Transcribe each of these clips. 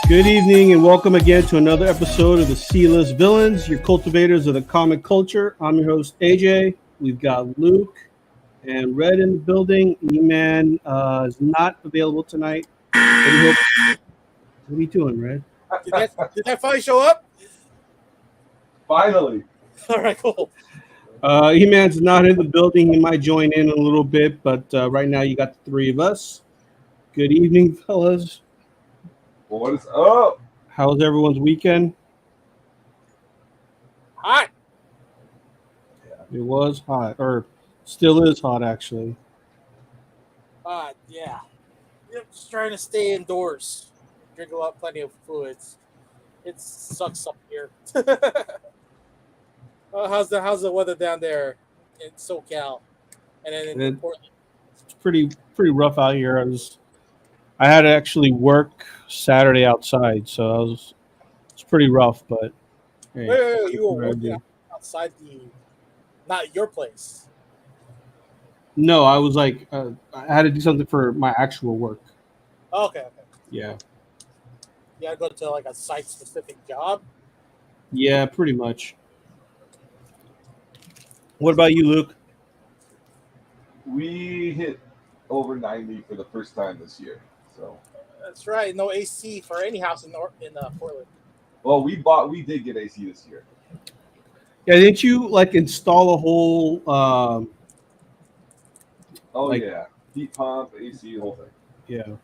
Good evening and welcome again to another episode of the C-List Villains, your cultivators of the comic culture. I'm your host, AJ. We've got Luke and Red in the building. E-Man is not available tonight. What are you doing, Red? Did that finally show up? Finally. All right, cool. E-Man's not in the building. He might join in a little bit, but right now you got the three of us. Good evening, fellas. What is up? How was everyone's weekend? Hot. It was hot, or still is hot, actually. Yeah. Just trying to stay indoors. Drink plenty of fluids. It sucks up here. How's the weather down there in SoCal? And then in Portland? It's pretty rough out here. I had to actually work Saturday outside, so it's pretty rough. But hey, wait, you were working outside not your place. No, I was I had to do something for my actual work. Okay. Yeah. You gotta go to like a site-specific job? Yeah, pretty much. What about you, Luke? We hit over 90 for the first time this year. So That's right. No AC for any house in Portland. well, we did get AC this year. Yeah, didn't you install a whole? Yeah, heat pump, AC, the whole thing. Yeah.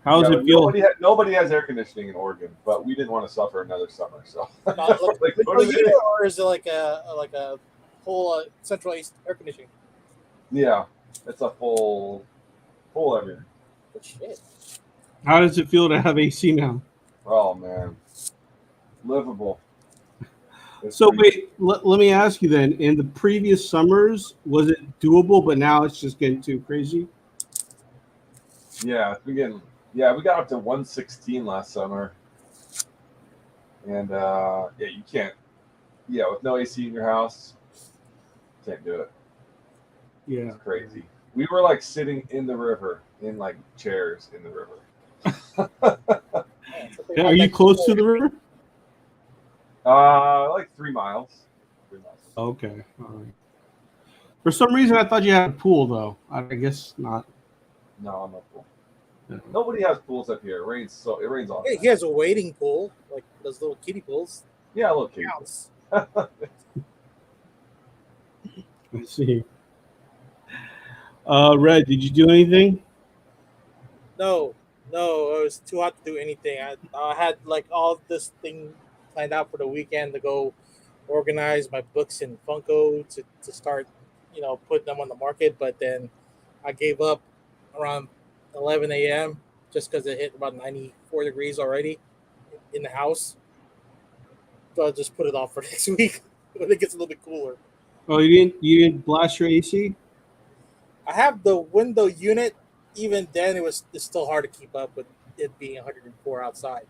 How does it feel? Nobody has air conditioning in Oregon, but we didn't want to suffer another summer. So Or is it like a whole central air conditioning? Yeah, it's a full everything. Good shit. How does it feel to have AC now? Oh man, livable. So wait, let me ask you then. In the previous summers, was it doable? But now it's just getting too crazy. Yeah, we got up to 116 last summer, and you can't. Yeah, with no AC in your house, can't do it. Yeah, it's crazy. We were like sitting in the river in like chairs in the river. Yeah, are you close to the river? Like 3 miles. 3 miles. Okay, all right. For some reason, I thought you had a pool, though. I guess not. No, I'm not pool. Yeah. Nobody has pools up here. It rains all the time. He has a wading pool, like those little kiddie pools. Yeah, a little kiddie. I see. Red, did you do anything? No, it was too hot to do anything. I had like all this thing planned out for the weekend to go organize my books in Funko to start, putting them on the market. But then I gave up around 11 a.m. just because it hit about 94 degrees already in the house. So I'll just put it off for next week when it gets a little bit cooler. Oh, you didn't blast your AC? I have the window unit. Even then, it's still hard to keep up with it being 104 outside.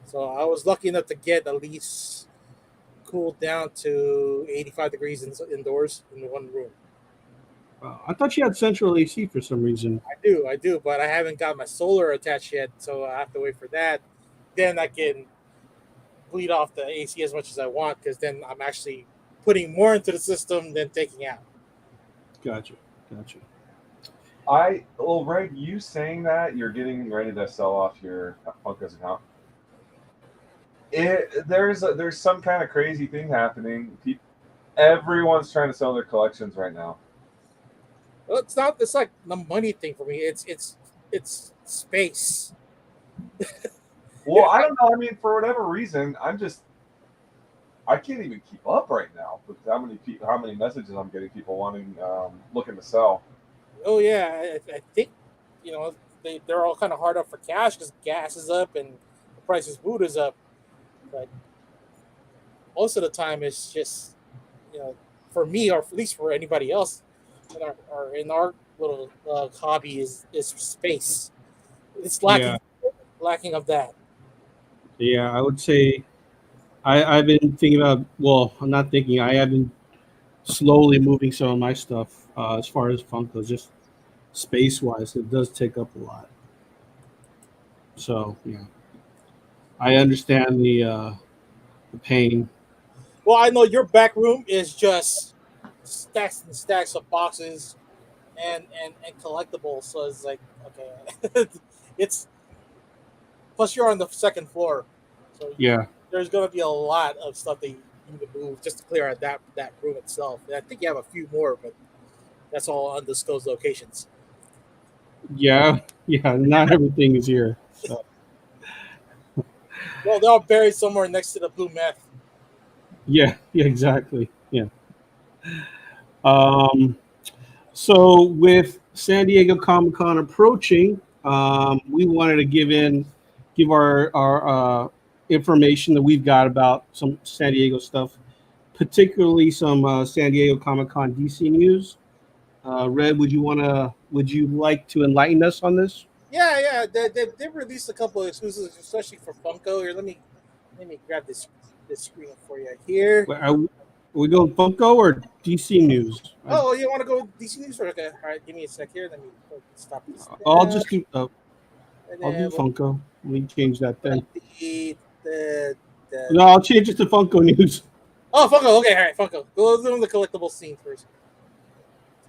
So I was lucky enough to get at least cooled down to 85 degrees indoors in one room. I thought you had central AC for some reason. I do, but I haven't got my solar attached yet, so I have to wait for that. Then I can bleed off the AC as much as I want, because then I'm actually putting more into the system than taking out. Gotcha. Ray, you saying that you're getting ready to sell off your Funko's account? There's some kind of crazy thing happening. Everyone's trying to sell their collections right now. Well, it's not. It's like the money thing for me. It's space. Well, I don't know. I mean, for whatever reason, I can't even keep up right now with how many messages I'm getting. People looking to sell. Oh yeah, I think they're all kind of hard up for cash because gas is up and the price of food is up. But most of the time, it's just for me, or at least for anybody else in our little hobby is space. It's lacking of that. Yeah, I would say I've been thinking about. Well, I'm not thinking. I have been slowly moving some of my stuff as far as Funko, just space-wise. It does take up a lot. So yeah, I understand the pain. Well, I know your back room is just stacks and stacks of boxes and collectibles. So it's like okay, it's plus you're on the second floor, so Yeah, there's gonna be a lot of stuff that you need to move just to clear out that room itself. And I think you have a few more, but that's all undisclosed locations. yeah, yeah. Not everything is here. So Well, they're all buried somewhere next to the blue meth. yeah, yeah, exactly. Yeah. Um, so with San Diego Comic Con approaching, we wanted to give our information that we've got about some San Diego stuff, particularly some San Diego Comic Con DC news. Red, would you like to enlighten us on this? Yeah, yeah, they released a couple of exclusives, especially for Funko. Here, let me grab this screen for you here. Are we going Funko or DC news? Oh, you want to go with DC News? Okay, all right. Give me a sec here. Let me stop this I'll there, just do and I'll do then we'll Funko. We can change that put then. up the. No, I'll change it to Funko news. Oh, Funko. Okay, all right, Funko. Go do the collectible scene first.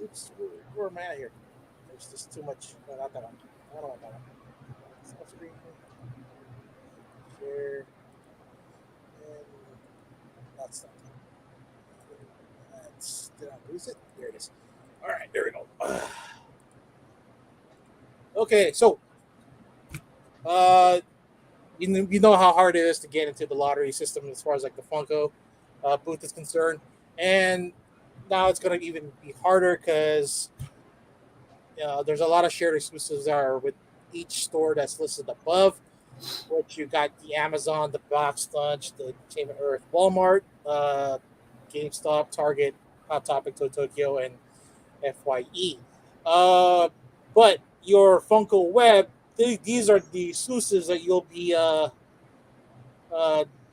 Oops, where am I at here? There's just too much. No, not that one. I don't want that one. Stop screen. Share. And that's not. Did I lose it? There it is. All right, there we go. Okay, so uh, you know how hard it is to get into the lottery system as far as like the Funko booth is concerned, and now it's going to even be harder because there's a lot of shared exclusives that are with each store that's listed above. Which you got the Amazon, the Box Lunch, the Entertainment Earth, Walmart, GameStop, Target, Hot Topic, Toy Tokyo, and FYE. Uh, but your Funko Web, these are the exclusives that you'll be uh,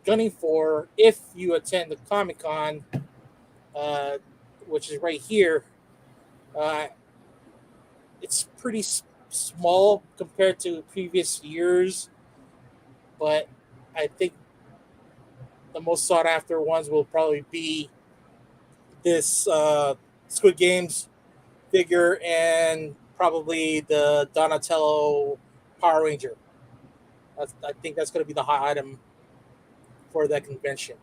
gunning for if you attend the Comic Con, uh, which is right here. Uh, it's pretty small compared to previous years, but I think the most sought after ones will probably be this Squid Games figure and probably the Donatello Power Ranger. I think that's going to be the hot item for that convention.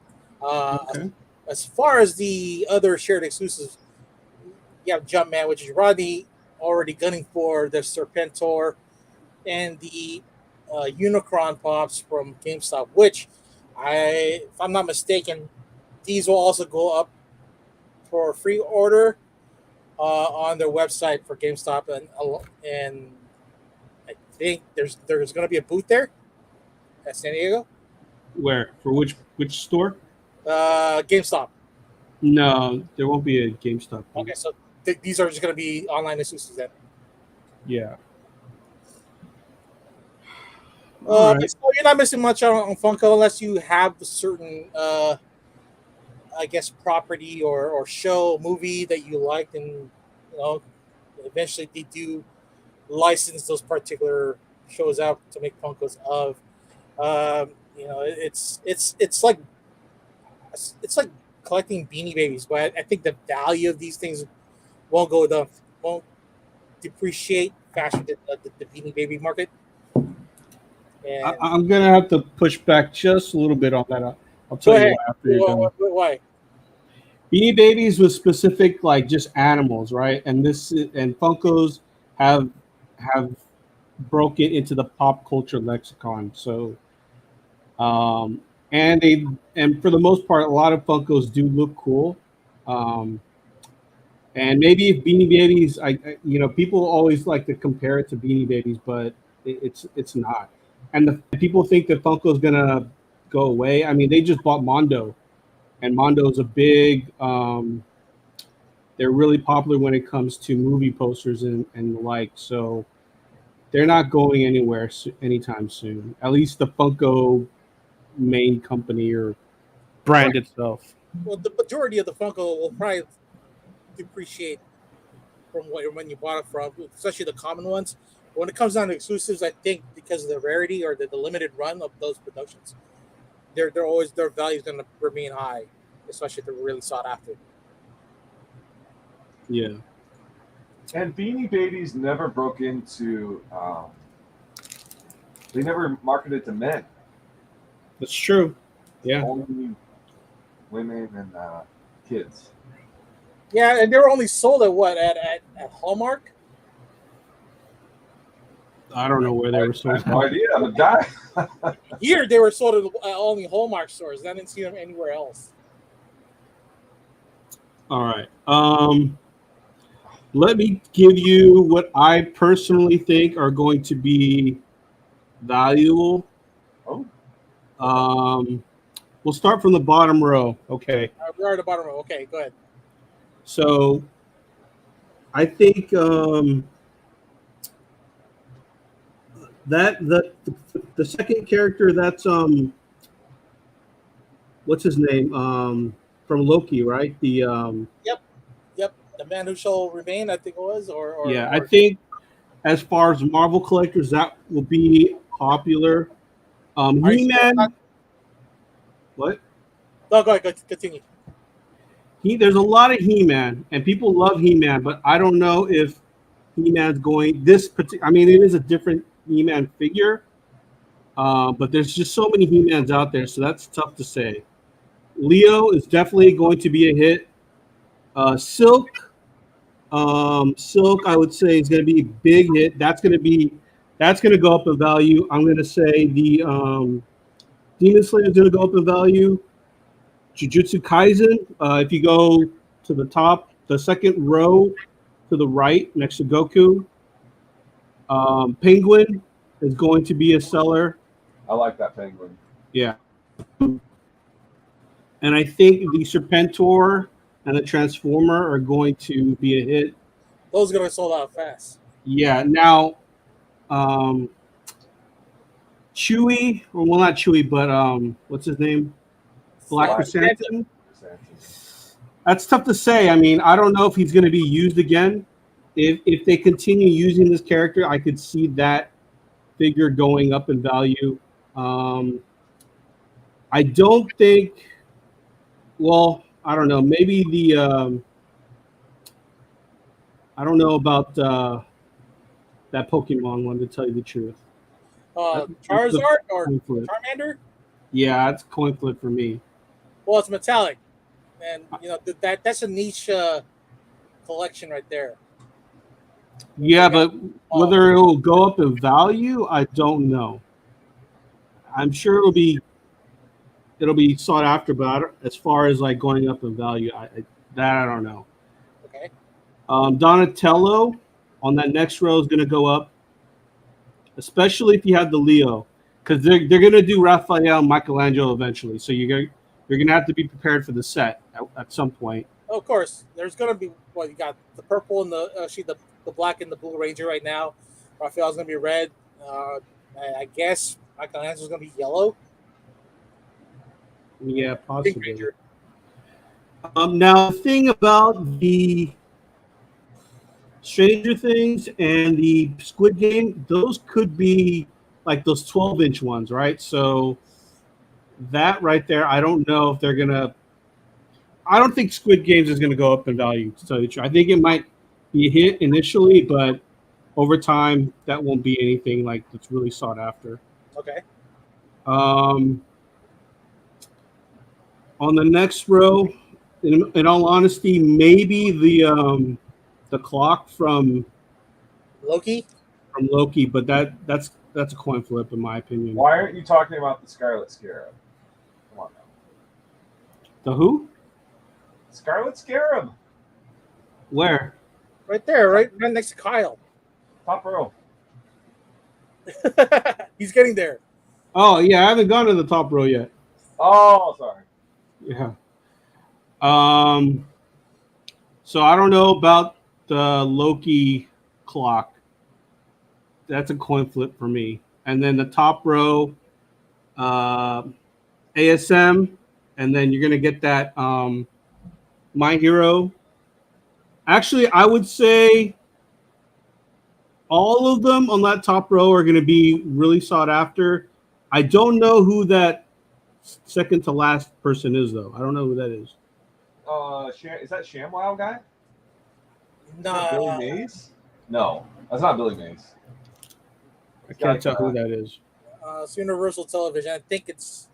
As, Okay. as far as the other shared exclusives, you have Jumpman, which is Rodney already gunning for the Serpentor and the Unicron pops from GameStop, which if I'm not mistaken, these will also go up for a free order on their website for GameStop, and I think there's going to be a booth there at San Diego. Where for which store? GameStop. No, there won't be a GameStop booth. Okay, so these are just going to be online exclusives then. Yeah. All right. So you're not missing much on Funko unless you have a certain, I guess, property or show movie that you liked, and eventually they do license those particular shows out to make Funkos of. It's like collecting Beanie Babies, but I think the value of these things won't go down, won't depreciate faster than the Beanie Baby market. And I'm gonna have to push back just a little bit on that. I'll go tell you ahead. why after you're done. Why? Beanie Babies was specific, like just animals, right? And Funkos have have broken into the pop culture lexicon. So, um, and for the most part, a lot of Funkos do look cool. Um, and maybe if Beanie Babies, people always like to compare it to Beanie Babies, but it's not. And the people think that Funko's gonna go away. I mean, they just bought Mondo, and Mondo's a big. They're really popular when it comes to movie posters and the like. So they're not going anywhere anytime soon. At least the Funko main company or brand Right. itself. Well, the majority of the Funko will probably depreciate from when you bought it from, especially the common ones, when it comes down to exclusives, I think because of the rarity or the limited run of those productions, they're always their value is going to remain high, especially if they're really sought after. Yeah. And Beanie Babies never broke into. They never marketed to men. That's true. Yeah. Only women and kids. Yeah, and they were only sold at what at Hallmark. I don't know where they were I sold. have no idea. The guy. Here they were sold at only Hallmark stores. I didn't see them anywhere else. All right. Let me give you what I personally think are going to be valuable. Oh. We'll start from the bottom row. Okay. We are at the bottom row. Okay, go ahead. So I think that the second character, that's what's his name, from Loki, right? The Yep, the man who shall remain, I think it was, or yeah, I think as far as Marvel collectors, that will be popular. He-Man. What? No, go ahead. Continue. There's a lot of He-Man, and people love He-Man, but I don't know if He-Man's going this particular. I mean, it is a different He-Man figure, but there's just so many He-Mans out there, so that's tough to say. Leo is definitely going to be a hit. Silk, I would say is going to be a big hit. That's going to go up in value. I'm going to say the Demon Slayer is going to go up in value. Jujutsu Kaisen, if you go to the top, the second row to the right next to Goku, Penguin is going to be a seller. I like that Penguin. Yeah. And I think the Serpentor and the Transformer are going to be a hit. Those are going to sold out fast. Yeah. Now, Chewie, or well, not Chewie, but what's his name? Black Chrysanthemum. That's tough to say. I mean, I don't know if he's going to be used again. If they continue using this character, I could see that figure going up in value. I don't think. Well, I don't know. Maybe the. I don't know about that Pokemon one, to tell you the truth. Charizard or Charmander? Yeah, it's coin flip for me. Well, it's metallic, and you know that's a niche collection right there. Yeah, but whether it will go up in value, I don't know. I'm sure it'll be sought after, but as far as like going up in value, I don't know. Okay. Donatello on that next row is going to go up, especially if you have the Leo, because they're going to do Raphael and Michelangelo eventually. So you're going to have to be prepared for the set at some point. Of course, there's going to be you got the purple and the black and the blue Ranger right now. Raphael's going to be red. I guess Michelangelo's going to be yellow. Yeah, possibly. Now, the thing about the Stranger Things and the Squid Game, those could be like those 12-inch ones, right? So that right there, I don't know if they're going to – I don't think Squid Games is going to go up in value, to tell you the truth. I think it might be a hit initially, but over time, that won't be anything like that's really sought after. Okay. On the next row, in all honesty, maybe the clock from Loki, but that's a coin flip in my opinion. Why aren't you talking about the Scarlet Scarab? Come on now. The who? Scarlet Scarab. Where? Right there, right next to Kyle. Top row. He's getting there. Oh yeah, I haven't gone to the top row yet. Oh, sorry. Yeah. So I don't know about the Loki clock. That's a coin flip for me. And then the top row, ASM, and then you're gonna get that My Hero. Actually, I would say all of them on that top row are going to be really sought after. I don't know who that second to last person is, though. I don't know who that is. Is that ShamWow guy? Is that Nah, Billy Mays? No, that's not Billy Mays. I can't tell who that is. it's Universal Television. I think it's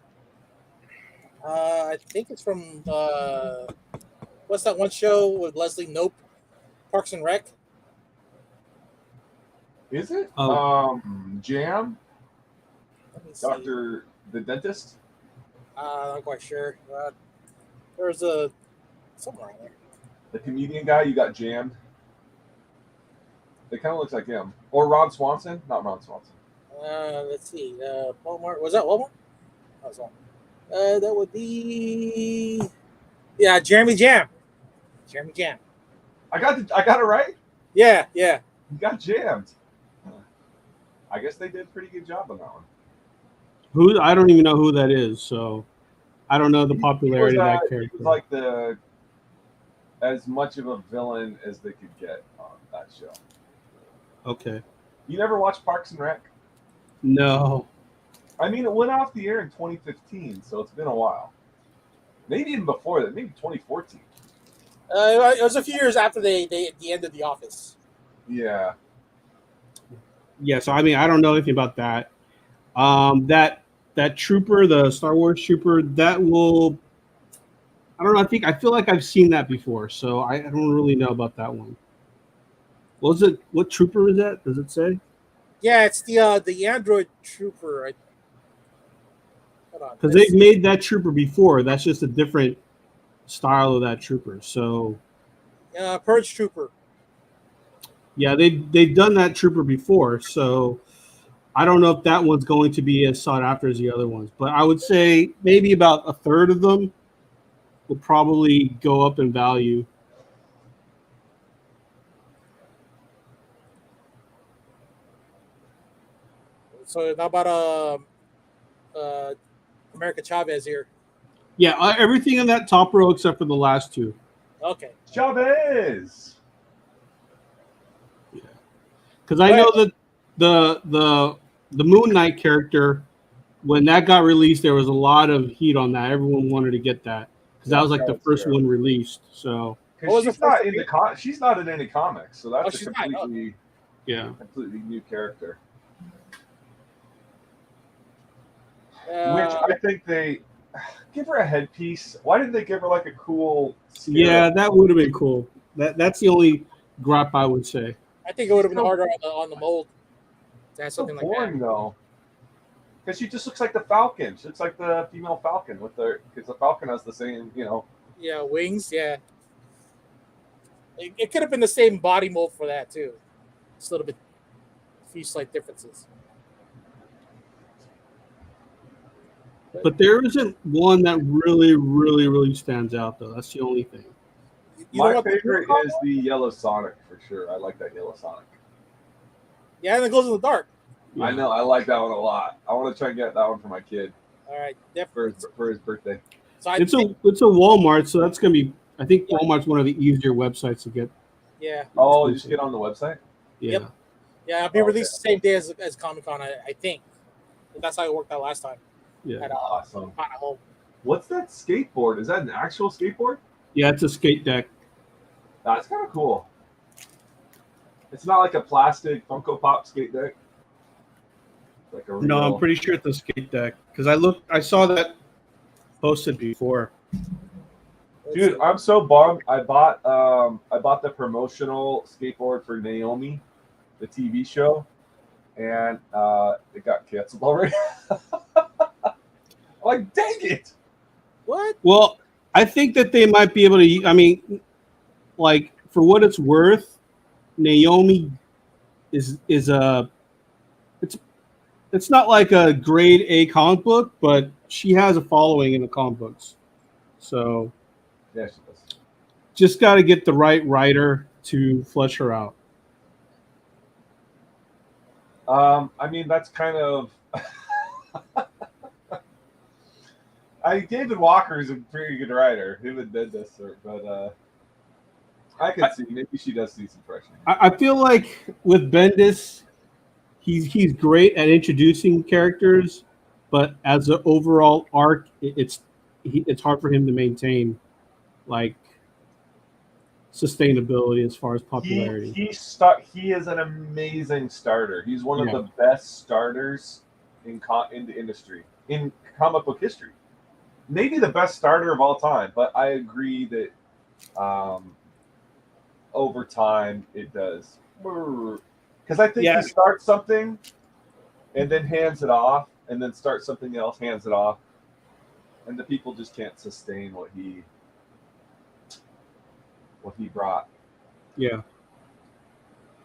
from what's that one show with Leslie Nope, Parks and Rec. Is it? Oh. Jam? Let me see. Doctor the dentist? I'm not quite sure. There's a somewhere on there. The comedian guy, you got jammed. It kind of looks like him. Or Ron Swanson? Not Ron Swanson. Let's see. Walmart. Was that Walmart? That was Walmart. That would be Jeremy Jam. Jeremy Jam. I got it right? Yeah. You got jammed. I guess they did a pretty good job on that one. Who? I don't even know who that is, so I don't know the popularity of that character. He was like as much of a villain as they could get on that show. Okay. You never watched Parks and Rec? No. I mean, it went off the air in 2015, so it's been a while. Maybe even before that, maybe 2014. It was a few years after they ended The Office. Yeah. Yeah, so I mean, I don't know anything about that. That trooper, the Star Wars trooper, that will. I don't know. I feel like I've seen that before, so I don't really know about that one. Was it? What trooper is that? Does it say? Yeah, it's the android trooper. Hold on. Because they've made that trooper before. That's just a different style of that trooper. So Purge Trooper. yeah, they've done that trooper before. So I don't know if that one's going to be as sought after as the other ones. But I would say maybe about a third of them will probably go up in value. So how about America Chavez here? Yeah, everything in that top row except for the last two. Okay. Chavez. Yeah, because I know that the Moon Knight character, when that got released, there was a lot of heat on that. Everyone wanted to get that because that was like the first one released. So she's not in she's not in any comics, so that's a completely completely new character. Which I think they give her a headpiece. Why didn't they give her like a cool? Yeah, that would have been cool. That's the only gripe I would say. I think it would have been harder on the mold to have something like that. Though, because she just looks like the Falcon. She looks like the female Falcon because the Falcon has the same, Yeah, wings. Yeah, it could have been the same body mold for that too. Just a little bit, a few slight differences. But there isn't one that really, really, really stands out, though. That's the only thing. My favorite is the Yellow Sonic for sure. I like that Yellow Sonic. Yeah, and it glows in the dark. Yeah. I know. I like that one a lot. I want to try and get that one for my kid. All right, for his birthday. So it's a Walmart, so that's gonna be. I think Walmart's one of the easier websites to get. Yeah. Oh, you just get on the website. Yeah. Yep. Yeah, it'll be released the same day as Comic-Con, I think. That's how it worked out last time. Yeah. Awesome. At home. What's that skateboard? Is that an actual skateboard? Yeah, it's a skate deck. That's kind of cool. It's not like a plastic Funko Pop skate deck. Like a real... No, I'm pretty sure it's a skate deck because I saw that posted before. Dude, I'm so bummed. I bought the promotional skateboard for Naomi, the TV show, and it got canceled already. I'm like, dang it! What? Well, I think that they might be able to. I mean, like for what it's worth, Naomi is a. It's not like a grade A comic book, but she has a following in the comic books. So, yeah, she does. Just got to get the right writer to flesh her out. I mean, that's kind of. David Walker is a pretty good writer. Him and Bendis, but I can see. Maybe she does see some freshness. I feel like with Bendis, he's great at introducing characters, but as an overall arc, it's hard for him to maintain like sustainability as far as popularity. He is an amazing starter. He's one of the best starters in the industry, in comic book history. Maybe the best starter of all time, but I agree that over time it does. Because I think he starts something and then hands it off, and then starts something else, hands it off, and the people just can't sustain what he brought. Yeah.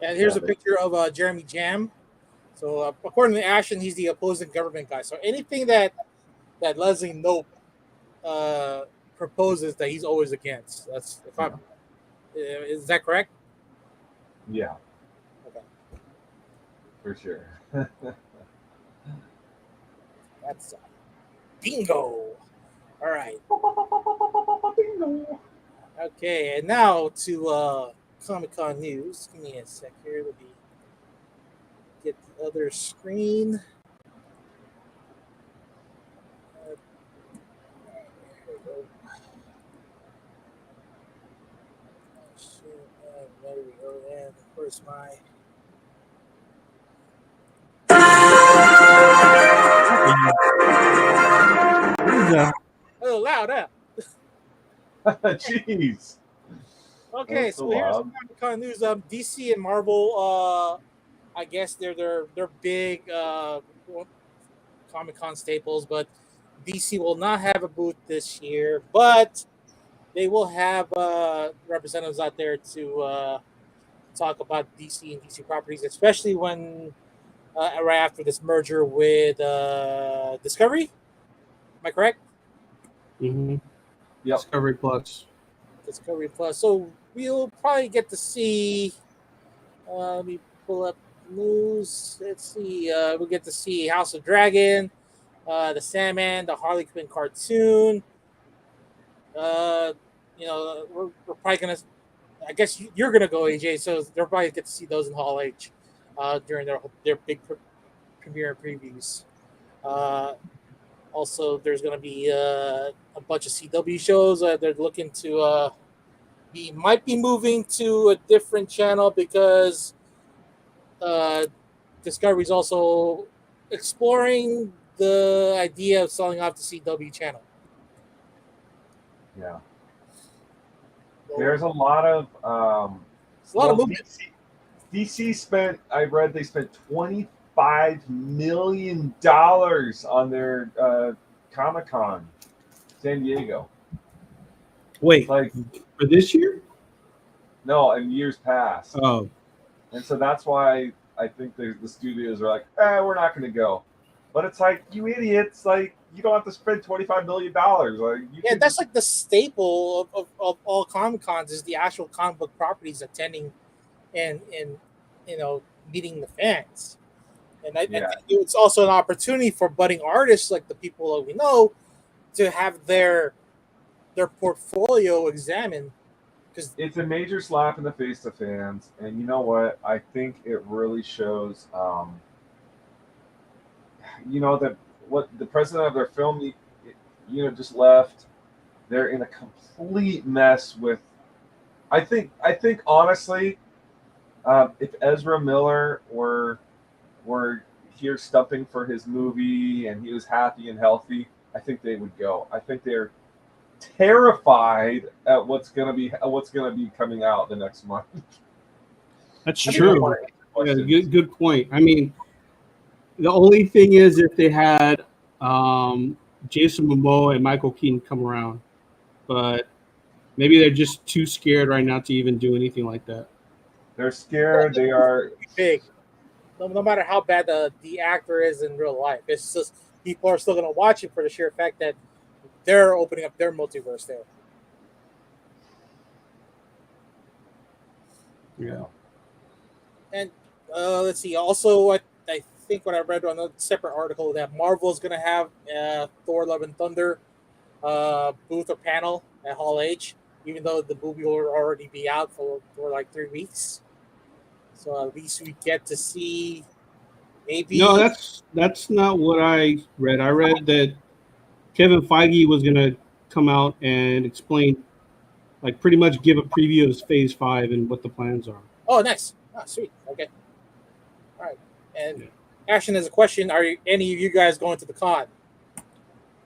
And here's a picture of Jeremy Jam. So according to Ashton, he's the opposing government guy. So anything that Leslie Knope proposes, that he's always against. That's is that correct? Yeah. Okay. For sure. That's bingo. All right. Bingo. Okay, and now to Comic-Con news. Give me a sec here. Let me get the other screen. There we go. There we go. And of course, my. A little loud, huh? Jeez. Okay, so here's some Comic-Con news. DC and Marvel, I guess they're big Comic-Con staples, but DC will not have a booth this year, but they will have representatives out there to talk about DC and DC properties, especially when right after this merger with Discovery. Am I correct? Mm-hmm. Yep. Discovery Plus. Discovery Plus. So we'll probably get to see. Let me pull up news. Let's see. We'll get to see House of Dragon, the Sandman, the Harley Quinn cartoon. We're probably gonna. I guess you're gonna go, AJ. So they'll probably get to see those in Hall H during their big premiere previews. Also, there's going to be a bunch of CW shows. They're looking to might be moving to a different channel because Discovery's also exploring the idea of selling off the CW channel. Yeah. There's a lot of movement. DC spent. I read they spent $25 million on their Comic-Con San Diego. Wait, for this year? No, in years past. Oh. And so that's why I think the studios are like, we're not going to go. But it's like, you idiots, like, you don't have to spend $25 million. Like, that's like the staple of all Comic-Cons is the actual comic book properties attending and meeting the fans. And I think it's also an opportunity for budding artists like the people that we know to have their portfolio examined. Because it's a major slap in the face to fans. And you know what? I think it really shows, that what the president of their film, just left. They're in a complete mess with. I think honestly, if Ezra Miller were here stumping for his movie and he was happy and healthy, I think they would go. I think they're terrified at what's gonna be coming out the next month. That's true. Yeah, good point. I mean, the only thing is if they had Jason Momoa and Michael Keaton come around, but maybe they're just too scared right now to even do anything like that. They're scared. They are big. No matter how bad the actor is in real life, it's just people are still going to watch it for the sheer fact that they're opening up their multiverse there. Yeah. And let's see. Also, I think what I read on a separate article that Marvel is going to have Thor: Love and Thunder booth or panel at Hall H. even though the movie will already be out for like 3 weeks. So at least we get to see No, maybe. that's not what I read. I read that Kevin Feige was gonna come out and explain, like, pretty much give a preview of Phase Five and what the plans are. Oh, nice. Ah, sweet. Okay. All right. And Yeah. Ashton has a question. Are any of you guys going to the con?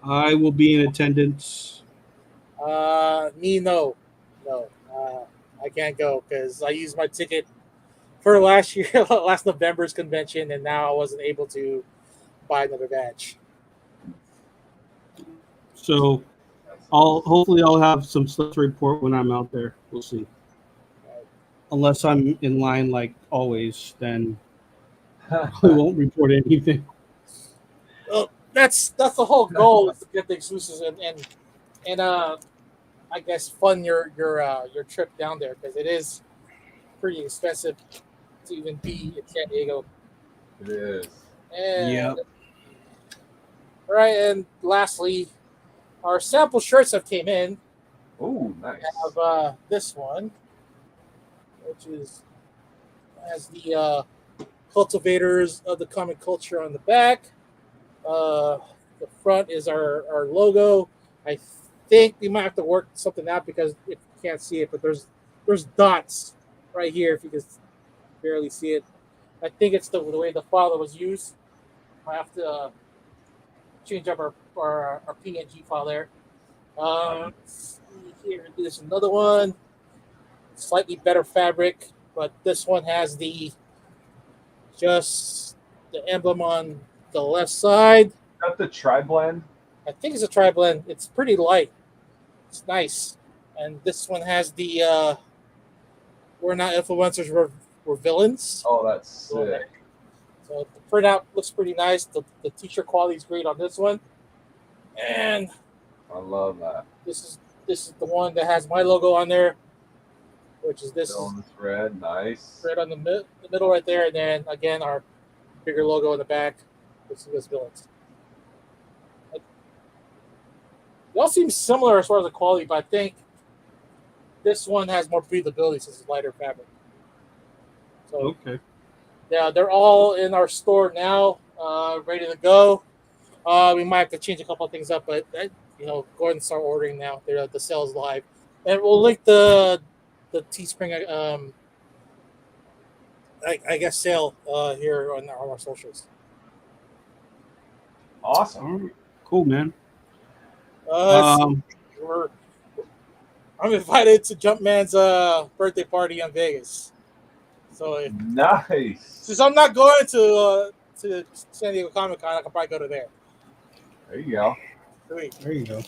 I will be in attendance. Me, no. No. I can't go because I used my ticket for last year, last November's convention, and now I wasn't able to buy another badge. So I'll hopefully I'll have some stuff to report when I'm out there. We'll see. Unless I'm in line like always, then I probably won't report anything. Well, that's the whole goal is to get the exclusives and I guess fund your trip down there because it is pretty expensive to even be in San Diego. It is. And Yep. right, and lastly, our sample shirts have came in. Oh, We nice. have this one, which is has the cultivators of the comic culture on the back. Uh, the front is our logo. I think we might have to work something out because if you can't see it, but there's dots right here if you can barely see it. I think it's the way the file was used. I have to change up our PNG file there. Let's see here, there's another one, slightly better fabric, but this one has just the emblem on the left side. Got the tri-blend. I think it's a tri blend. It's pretty light. It's nice. And this one has the we're not influencers, we're villains. Oh, that's sick. So the printout looks pretty nice. The t-shirt quality is great on this one. And I love that. this is the one that has my logo on there, which is this is Villainous red, nice. right on the middle right there, and then again our bigger logo in the back. This is villains. They all seem similar as far as the quality, but I think this one has more breathability since it's lighter fabric. So Okay. yeah, they're all in our store now, ready to go. We might have to change a couple of things up, but go ahead and start ordering now. The sale's live, and we'll link the Teespring I guess sale here on our socials. Awesome. All right. Cool, man. Let's see. I'm invited to Jumpman's birthday party in Vegas. So Nice. since I'm not going to San Diego Comic Con, I can probably go to there. There you go. Sweet. There you go.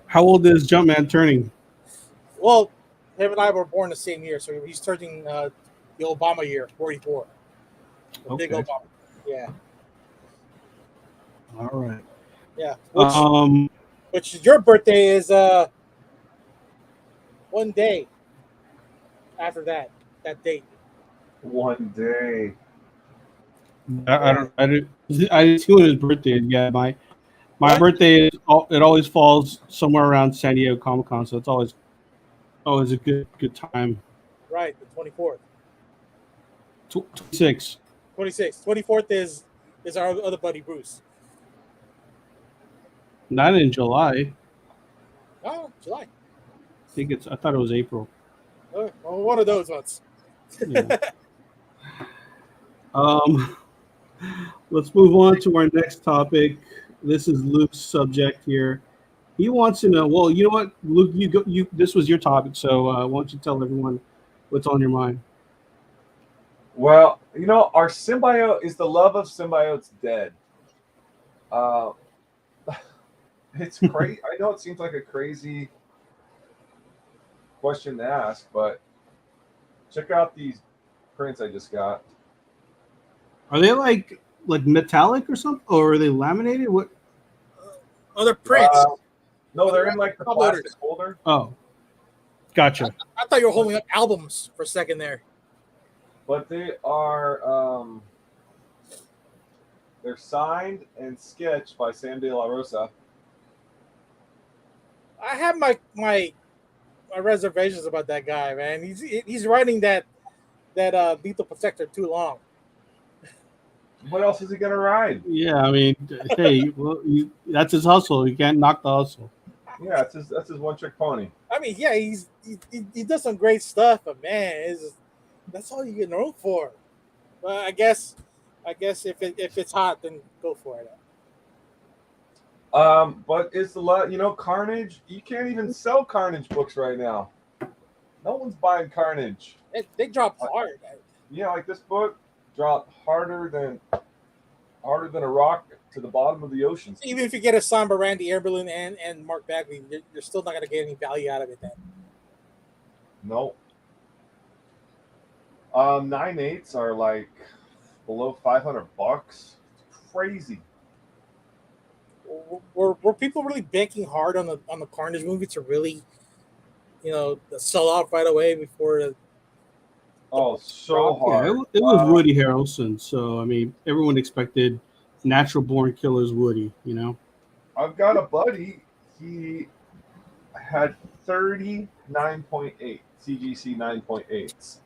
How old is Jumpman turning? Well, him and I were born the same year, so he's turning the Obama year, 44. The Big Okay. Obama. Yeah. All right. Yeah. Which your birthday is one day after that date. One day. I didn't see when his birthday is. Yeah, my What? birthday it always falls somewhere around San Diego Comic Con, so it's always a good time. Right, the 24th. 26. 26th. 24th is our other buddy Bruce. Not in July. Oh, July. I thought it was April. Well, one of those ones. Yeah. Let's move on to our next topic. This is Luke's subject here. He wants to know. Well, you know what, Luke, you. This was your topic, so why don't you tell everyone what's on your mind? Well, our symbiote is the love of symbiotes dead. It's crazy. I know it seems like a crazy question to ask, but check out these prints I just got. Are they like metallic or something, or are they laminated? What? Other prints. No, they're in like the plastic holder. Oh, gotcha. I thought you were holding up albums for a second there. But they are they're signed and sketched by Sam De La Rosa. I I have my reservations about that guy, man. He's writing that Lethal Protector too long. What else is he gonna ride? Yeah, I mean, hey, well, that's his hustle. You can't knock the hustle. Yeah, that's his one trick pony. I mean, yeah, he does some great stuff, but man, that's all you get known for. Well, I guess if it's hot, then go for it. But it's a lot. Carnage. You can't even sell Carnage books right now. No one's buying Carnage. They drop hard. Yeah, like this book dropped harder than a rock to the bottom of the ocean. Even if you get a Samba Randy Eberlin and Mark Bagley, you're still not going to get any value out of it then. No. 9/8 are like below $500. It's crazy. Were people really banking hard on the Carnage movie to really, sell out right away before the Oh, so hard. Yeah, it was Woody Harrelson, so I mean, everyone expected natural born killers Woody. I've got a buddy. He had 39.8 CGC 9.8s,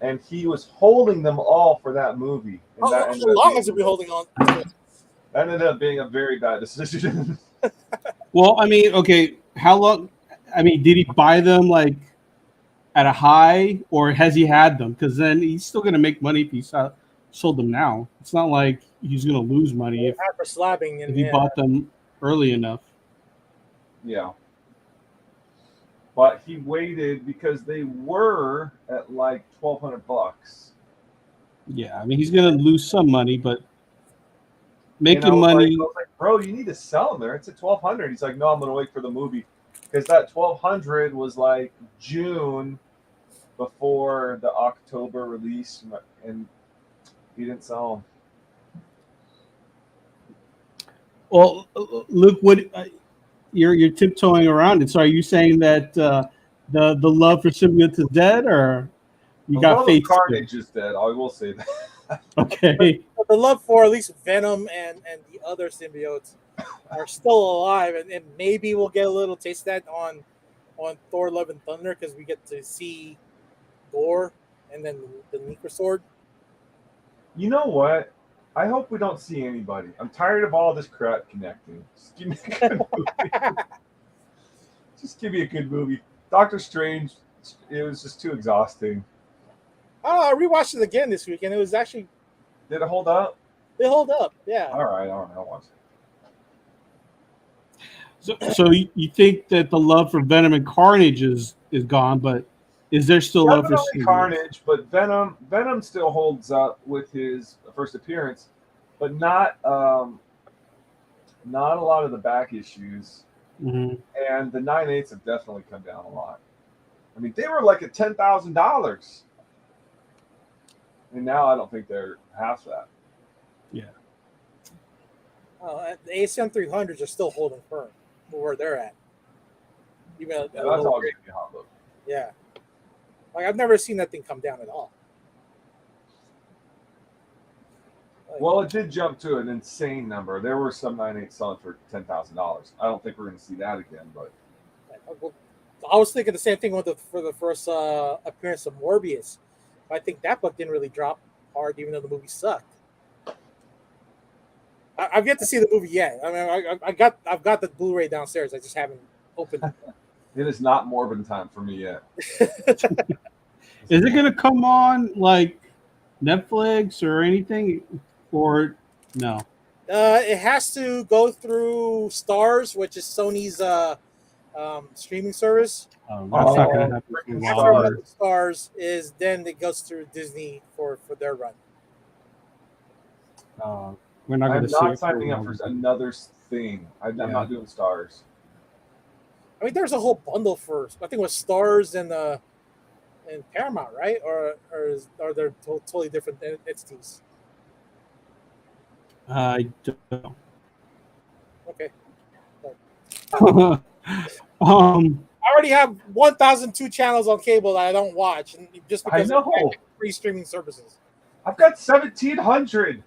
and he was holding them all for that movie. And How long has it been holding on? That ended up being a very bad decision. Well, I mean, okay, how long? I mean, did he buy them like at a high, or has he had them? Because then he's still going to make money if he sold them now. It's not like he's going to lose money if he bought them early enough. Yeah. But he waited because they were at like $1,200. Yeah, I mean, he's going to lose some money, but making money. money. I was like, bro, you need to sell them there. It's at $1,200. He's like, no, I'm going to wait for the movie. Because that $1,200 was like June before the October release, and he didn't sell them. Well, Luke, what you're tiptoeing around it. So, are you saying that the love for symbiotes is dead, or you got faith? Carnage is dead. I will say that. Okay. The love for at least Venom and the other symbiotes are still alive, and maybe we'll get a little taste of that on Thor: Love and Thunder, because we get to see Thor and then the Necrosword. You know what? I hope we don't see anybody. I'm tired of all this crap connecting. Just give me a good movie. Just give me a good movie. Doctor Strange, it was just too exhausting. Oh, I rewatched it again this week, and it was actually. Did it hold up? It held up, yeah. All right, I'll watch it. So you think that the love for Venom and Carnage is gone, but is there still love for Carnage? But Venom still holds up with his first appearance, but not a lot of the back issues. Mm-hmm. And the 9/8s have definitely come down a lot. I mean, they were like at $10,000, and now I don't think they're half that. Yeah. The ASM 300s are still holding firm for where they're at. Even that's always gonna be a hot look. Yeah. Like, I've never seen that thing come down at all. Well, it did jump to an insane number. There were some 9/8 selling for $10,000. I don't think we're going to see that again, but I was thinking the same thing for the first appearance of Morbius. I think that book didn't really drop hard, even though the movie sucked. I've yet to see the movie yet. I mean, I've got the Blu-ray downstairs. I just haven't opened it. It is not Morbin time for me yet. Is it going to come on like Netflix or anything, or no? It has to go through Stars, which is Sony's streaming service. That's not going to happen. After Stars is, then it goes through Disney for their run. We're not going to see. I'm not signing up for another thing. I'm not doing Stars. I mean, there's a whole bundle for, I think it was Stars and Paramount, right? Or are they totally different entities? I don't know. Okay. I I already have 1,002 channels on cable that I don't watch, and just because of free streaming services. I've got 1,700.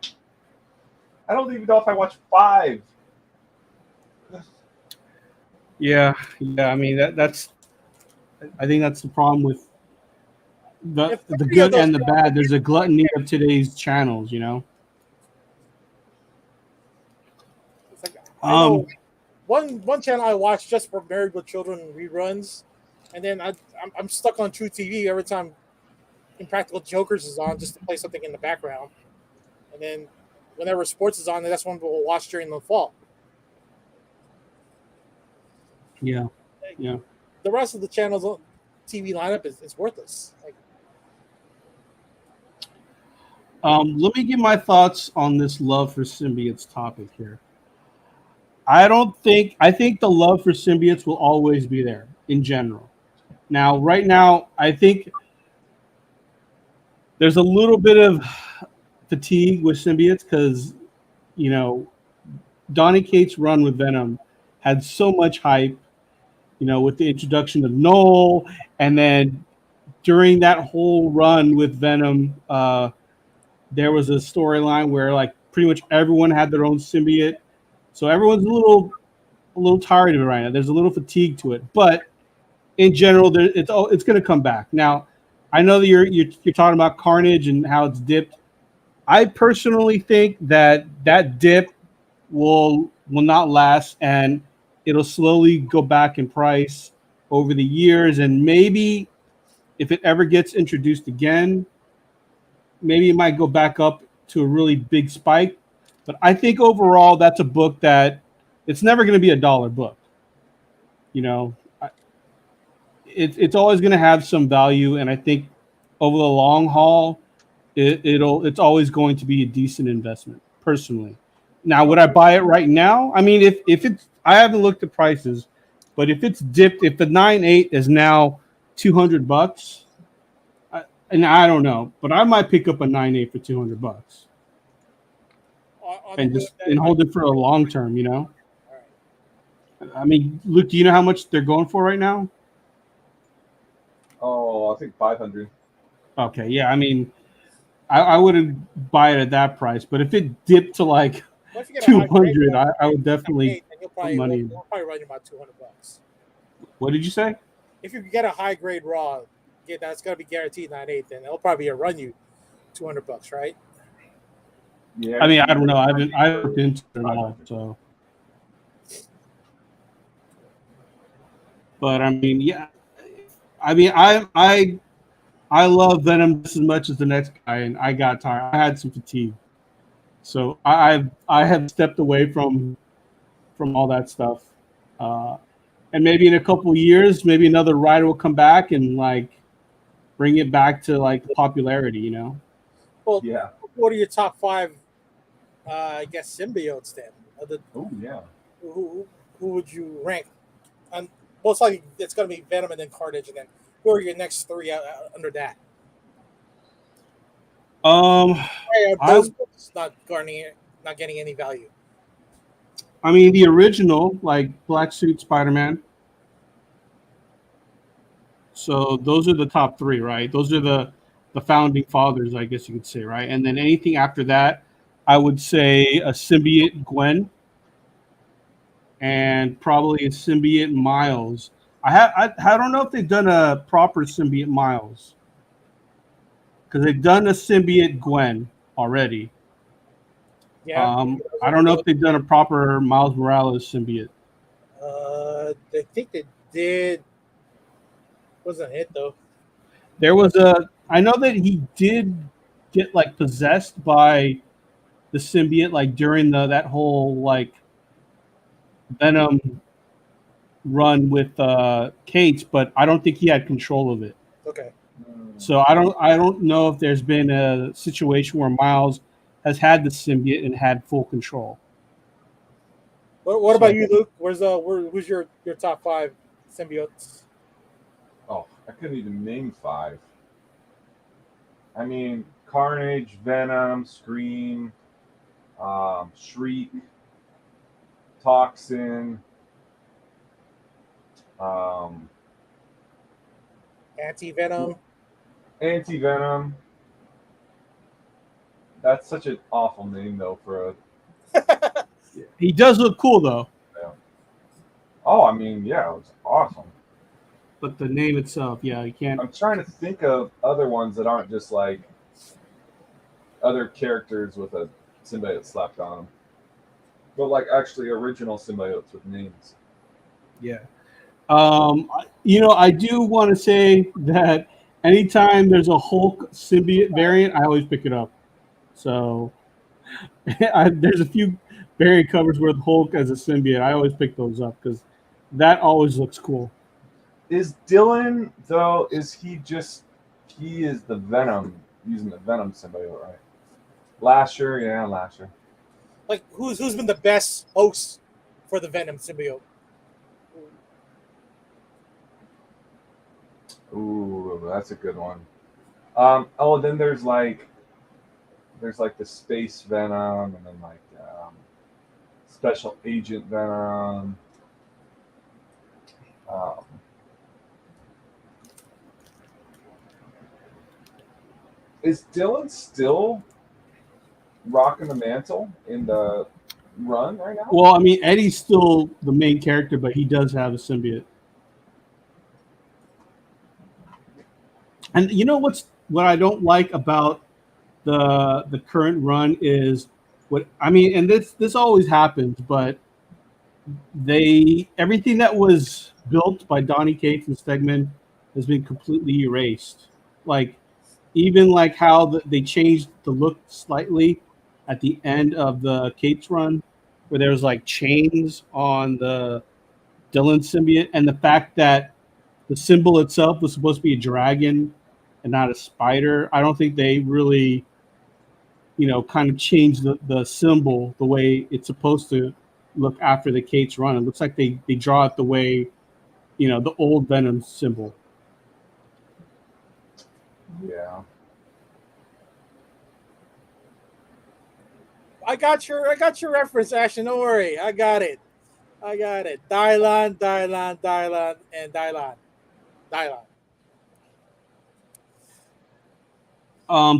I don't even know if I watch 5. Yeah, yeah. I mean that's. I think that's the problem with If the any of good those and the bad. channels, There's a gluttony of today's channels. You know. it's like I Um. know one channel I watch just for Married with Children reruns, and then I'm stuck on True TV every time Impractical Jokers is on just to play something in the background, and then whenever sports is on, that's one we'll watch during the fall. Yeah. Like, Yeah. the rest of the channels TV lineup is worthless. Like, Let me give my thoughts on this love for symbiotes topic here. I think the love for symbiotes will always be there in general. Now, right now, I think there's a little bit of fatigue with symbiotes because you know Donny Cates' run with Venom had so much hype. With the introduction of Noel, and then during that whole run with Venom, there was a storyline where like pretty much everyone had their own symbiote, so everyone's a little tired of it right now. There's a little fatigue to it, but in general, it's going to come back. Now, I know that you're talking about Carnage and how it's dipped. I personally think that dip will not last, and it'll slowly go back in price over the years, and maybe if it ever gets introduced again, maybe it might go back up to a really big spike. But I think overall, that's a book that it's never going to be a dollar book. You know, it's always going to have some value, and I think over the long haul, it's always going to be a decent investment. Personally, now would I buy it right now? I mean, if it's I haven't looked at prices, but if it's dipped, if the 9.8 is now $200, and I don't know, but I might pick up a 9.8 for $200 on the and good just that and it might hold be it for a long term. all right. I mean, Luke, do you know how much they're going for right now? Oh, I think 500. Okay, yeah, I mean, I wouldn't buy it at that price, but if it dipped to like Well, if you get a high grade 200, one, I would definitely then put money in. you'll probably run you about $200. What did you say? If you get a high grade raw, that's gonna be guaranteed 9.8, then it'll probably run you $200, right? Yeah. I mean, I don't know. I haven't looked into it at all. So, but I mean, yeah. I mean, I love Venom just as much as the next guy, and I got tired. I had some fatigue, so I have stepped away from all that stuff. Uh, and maybe in a couple of years, maybe another writer will come back and like bring it back to like popularity. Well, Yeah. what are your top five? I guess symbiotes then. Oh, yeah. Who who would you rank? And most likely it's gonna be Venom and then Carnage, and then who are your next three under that? Um, Why are I those books not getting any value? I mean the original like Black Suit Spider-Man. So those are the top three, right? Those are the founding fathers, I guess you could say, right? And then anything after that, I would say a symbiote Gwen and probably a symbiote Miles. I don't know if they've done a proper symbiote Miles because they've done a symbiote Gwen already. Yeah, I don't know if they've done a proper Miles Morales symbiote. I think they did. Wasn't it though? I know that he did get like possessed by the symbiote like during that whole like Venom run with Kate, but I don't think he had control of it. Okay. So I don't know if there's been a situation where Miles has had the symbiote and had full control. What about So you, Luke? Who's your top five symbiotes? Oh, I couldn't even name five. I mean, Carnage, Venom, Scream, Shriek, Toxin, um, Anti Venom. Anti Venom. That's such an awful name, though, for a. he does look cool though. Yeah. Oh, I mean, yeah, it was awesome. But the name itself, yeah, you can't. I'm trying to think of other ones that aren't just like other characters with a symbiote slapped on them, but like actually original symbiotes with names. Yeah. I do want to say that anytime there's a Hulk symbiote variant, I always pick it up. So there's a few variant covers with Hulk as a symbiote. I always pick those up because that always looks cool. Is Dylan though? Is he just he is the Venom using the Venom symbiote, right? Lasher, yeah, Lasher. Like who's been the best host for the Venom symbiote? Ooh, that's a good one. Oh, then there's like the space Venom, and then like special agent Venom. Um, is Dylan still rocking the mantle in the run right now? Well, I mean, Eddie's still the main character, but he does have a symbiote. And you know what I don't like about the current run is what I mean, and this always happens, but they everything that was built by Donny Cates and Stegman has been completely erased. Like even like how they changed the look slightly at the end of the Cates run, where there was like chains on the Dylan symbiote, and the fact that the symbol itself was supposed to be a dragon and not a spider. I don't think they really, kind of changed the symbol the way it's supposed to look after the Cates run. It looks like they draw it the way, the old Venom symbol. Yeah. I got your reference, Ashton. Don't worry, I got it. Dylan, and Dylan.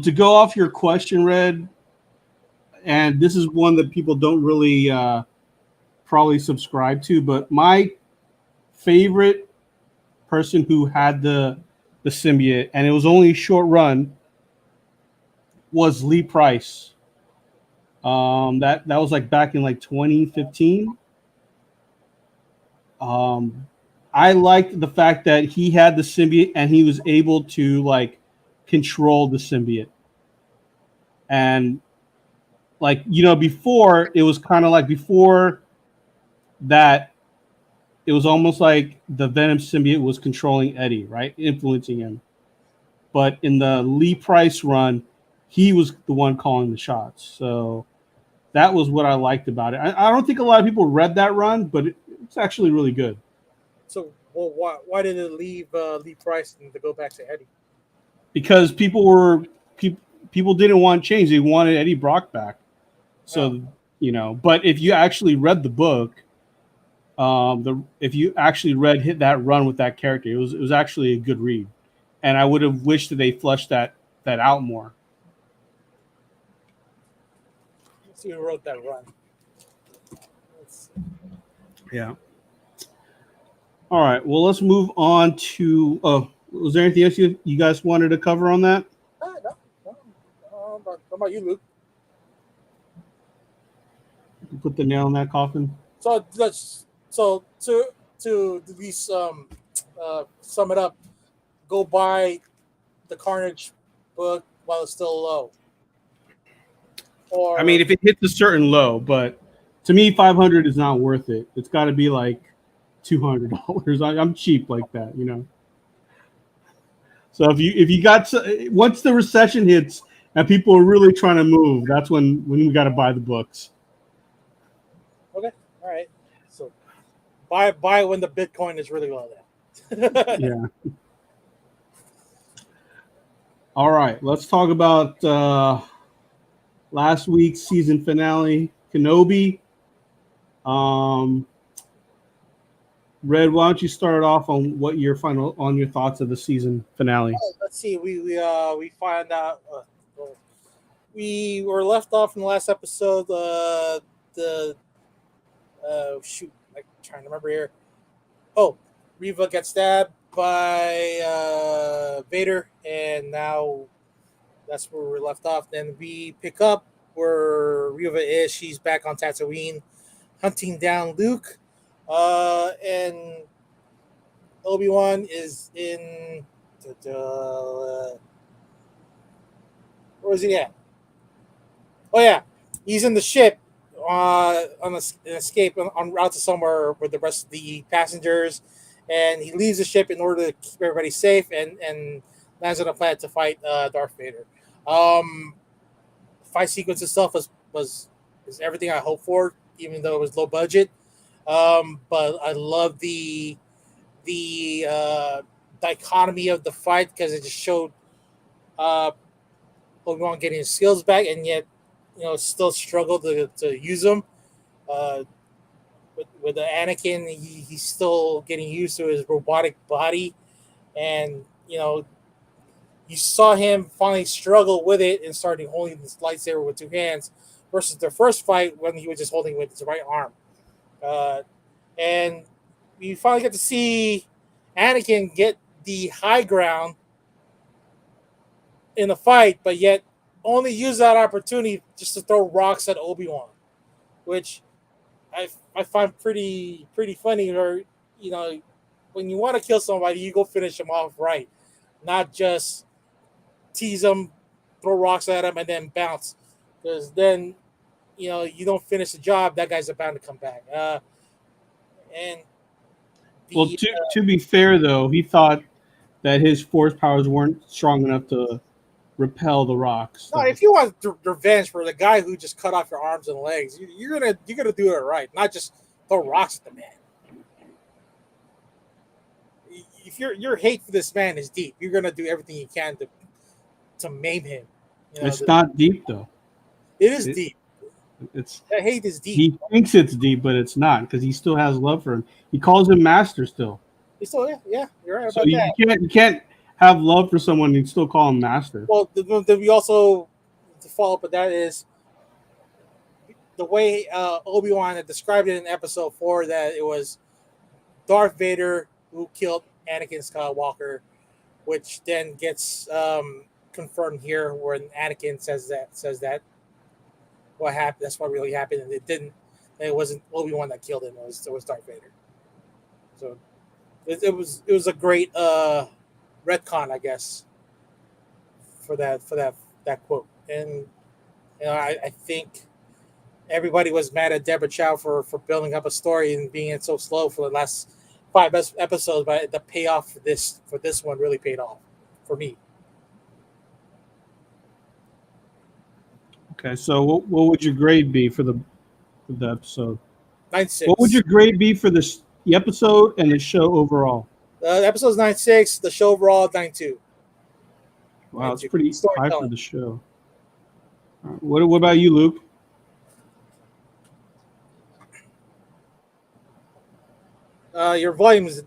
To go off your question, Red, and this is one that people don't really probably subscribe to, but my favorite person who had the symbiote, and it was only a short run, was Lee Price. That was like back in like 2015. Um, I liked the fact that he had the symbiote and he was able to like control the symbiote. And like before it was kind of like before that it was almost like the Venom symbiote was controlling Eddie, right, influencing him. But in the Lee Price run, he was the one calling the shots. So that was what I liked about it. I don't think a lot of people read that run, but it's actually really good So, well, why did it leave Lee Price and to go back to Eddie? because people didn't want change; they wanted Eddie Brock back. Oh, So but if you actually read the book, if you actually read hit that run with that character, it was actually a good read, and I would have wished that they fleshed that out more. let's see who wrote that run. Let's see. Yeah. All right. Well, let's move on to. Oh, was there anything else you guys wanted to cover on that? No. How about you, Luke? Put the nail in that coffin. So let's to at least sum it up. Go buy the Carnage book while it's still low. I mean, Or if it hits a certain low, but to me, 500 is not worth it. It's got to be like $200. I'm cheap like that. So if you got once the recession hits and people are really trying to move, that's when we got to buy the books. okay, all right. So buy when the Bitcoin is really low. Then. Yeah. All right. Let's talk about last week's season finale, Kenobi. Um, Red, why don't you start off on what your thoughts of the season finale? Let's see. We find out. Well, we were left off in the last episode. The shoot, I'm trying to remember here. Oh, Reva gets stabbed by Vader, and now that's where we're left off. Then we pick up where Reva is. She's back on Tatooine, hunting down Luke, and Obi-Wan is in. Where is he at? Oh yeah, he's in the ship on an escape on route to somewhere with the rest of the passengers, and he leaves the ship in order to keep everybody safe and lands on a planet to fight Darth Vader. Um, Fight sequence itself was is everything I hoped for, even though it was low budget. But I love the dichotomy of the fight because it just showed uh, Obi-Wan getting his skills back, and yet still struggle to use them. Uh, with the Anakin, he's still getting used to his robotic body, and you saw him finally struggle with it and starting holding this lightsaber with two hands, versus the first fight when he was just holding with his right arm. Uh, and you finally get to see Anakin get the high ground in the fight, but yet only use that opportunity just to throw rocks at Obi-Wan, which I find pretty funny. Or when you want to kill somebody, you go finish them off right, not just tease them, throw rocks at them, and then bounce. Because then you don't finish the job, that guy's bound to come back. And Well, to be fair though, he thought that his force powers weren't strong enough to repel the rocks. no, So. if you want revenge for the guy who just cut off your arms and legs, you're gonna do it right, not just throw rocks at the man. If your hate for this man is deep, you're gonna do everything you can to maim him. It's not deep though. It is deep. It's That hate is deep. He thinks it's deep, but it's not because he still has love for him. He calls him master still. Yeah, you're right So about that. you can't have love for someone and still call him master. Well, we also, to follow up with that, is the way Obi-Wan had described it in episode 4, that it was Darth Vader who killed Anakin Skywalker, which then gets confirmed here when Anakin says that what happened, that's what really happened, and it wasn't Obi-Wan that killed him, it was Darth Vader. So it was a great retcon, I guess, for that quote. And I think everybody was mad at Deborah Chow for building up a story and being so slow for the last 5 episodes, but the payoff for this one really paid off for me. Okay, so what would your grade be for the episode? 9.6. What would your grade be for the episode and the show overall? The episode's 9.6. The show overall 9.2. Wow, it's pretty high for the show. What about you, Luke? Your volume is.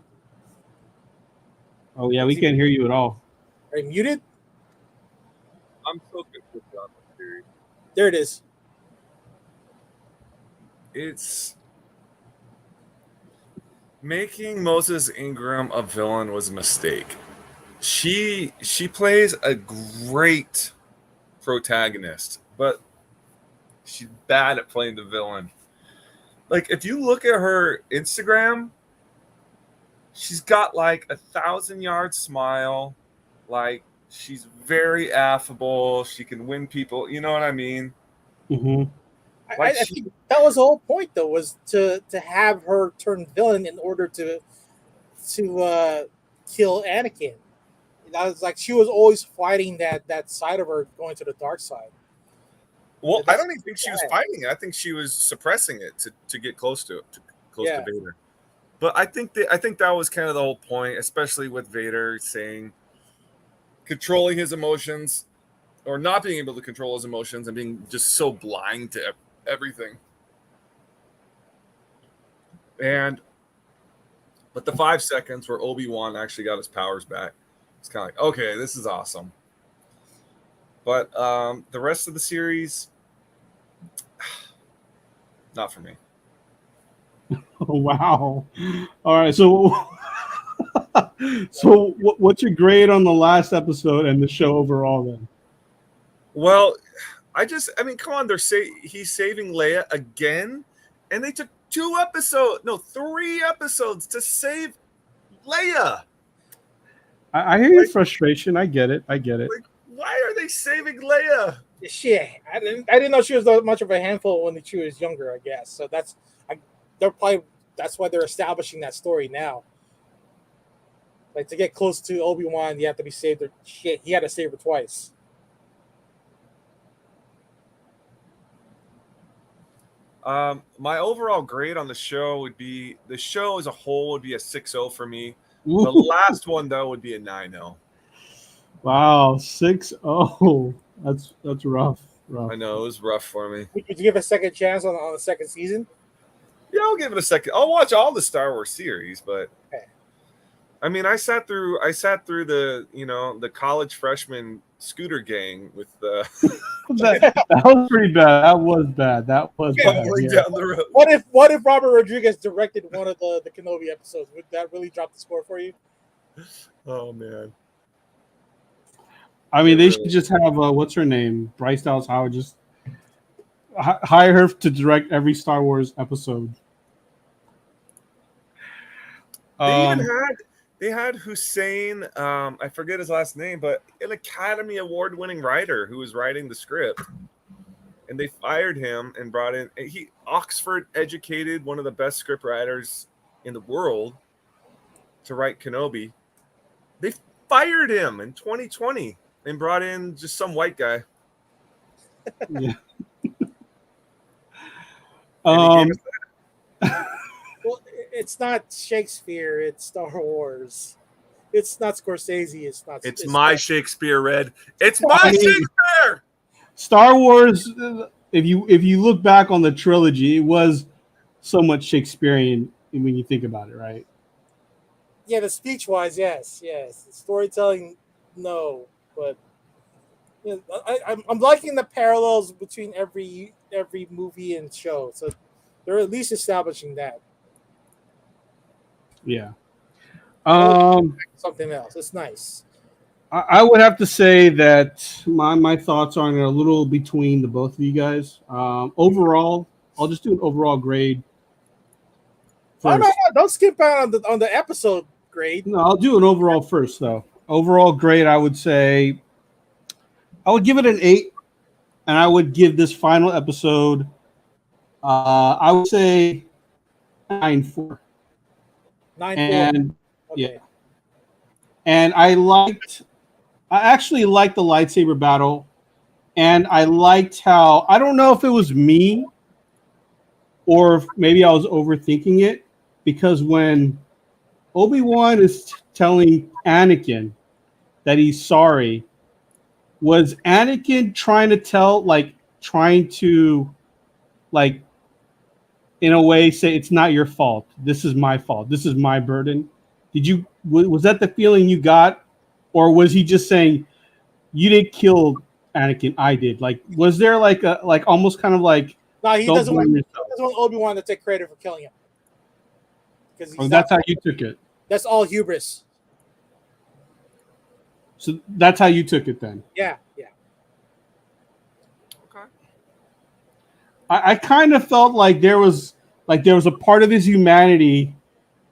Oh yeah, we can't hear you at all. Are you muted? I'm so confused on the series. There it is. It's making Moses Ingram a villain was a mistake. She plays a great protagonist, but she's bad at playing the villain. Like if you look at her Instagram, she's got like 1,000-yard smile, like she's very affable. She can win people. You know what I mean? Mm-hmm. I think that was the whole point, though, was to have her turn villain in order to kill Anakin. That was like she was always fighting that side of her going to the dark side. Well, I don't even think she was fighting it. I think she was suppressing it to get close to Vader. But I think that was kind of the whole point, especially with Vader saying controlling his emotions or not being able to control his emotions and being just so blind to everything. But the 5 seconds where Obi-Wan actually got his powers back, it's kind of like, okay, this is awesome. But the rest of the series, not for me. Wow. All right. So, what's your grade on the last episode and the show overall then? Well, I mean, come on, he's saving Leia again, and they took 3 episodes to save Leia. I hear your frustration. I get it. Like, why are they saving Leia? Shit, I didn't know she was that much of a handful when she was younger. I guess so. That's why they're establishing that story now. Like to get close to Obi-Wan, you have to be saved. Or shit, he had to save her twice. My overall grade on the show as a whole would be a 6.0 for me. Ooh. The last one though would be a 9.0. Wow, 6-0. That's rough. I know it was rough for me. Would you give a second chance on the second season? Yeah, I'll give it a second. I'll watch all the Star Wars series, but okay. I mean, I sat through the the college freshman scooter gang with the that was pretty bad. That was bad. That was bad. Yeah. Down the road. What if Robert Rodriguez directed one of the Kenobi episodes? Would that really drop the score for you? Oh man. I mean, they should just have what's her name, Bryce Dallas Howard, just hire her to direct every Star Wars episode. They had Hussein, I forget his last name, but an Academy Award-winning writer who was writing the script, and they fired him and brought in Oxford educated, one of the best script writers in the world to write Kenobi. They fired him in 2020 and brought in just some white guy. Yeah. Well, it's not Shakespeare. It's Star Wars. It's not Scorsese. It's my Shakespeare, Red. It's my Shakespeare. Star Wars. If you look back on the trilogy, it was so much Shakespearean when you think about it, right? Yeah, the speech wise, yes. The storytelling, no. But you know, I'm liking the parallels between every movie and show. So they're at least establishing that. Yeah. Something else. It's nice. I would have to say that my thoughts are a little between the both of you guys. Overall, I'll just do an overall grade. Oh, no, don't skip out on the episode grade. No, I'll do an overall first, though. Overall grade, I would say I would give it an 8, and I would give this final episode, I would say 9.4. 9.4. And okay. yeah, and I actually liked the lightsaber battle, and I liked how, I don't know if it was me or if maybe I was overthinking it, because when Obi-Wan is telling Anakin that he's sorry, was Anakin trying to in a way say it's not your fault, this is my fault, this is my burden? Was that the feeling you got, or was he just saying you didn't kill Anakin, I did? Like, was there almost kind of like, no, he doesn't want Obi-Wan to take credit for killing him, because that's how you took it? That's all hubris. So that's how you took it then? Yeah. Okay. I kind of felt like there was a part of his humanity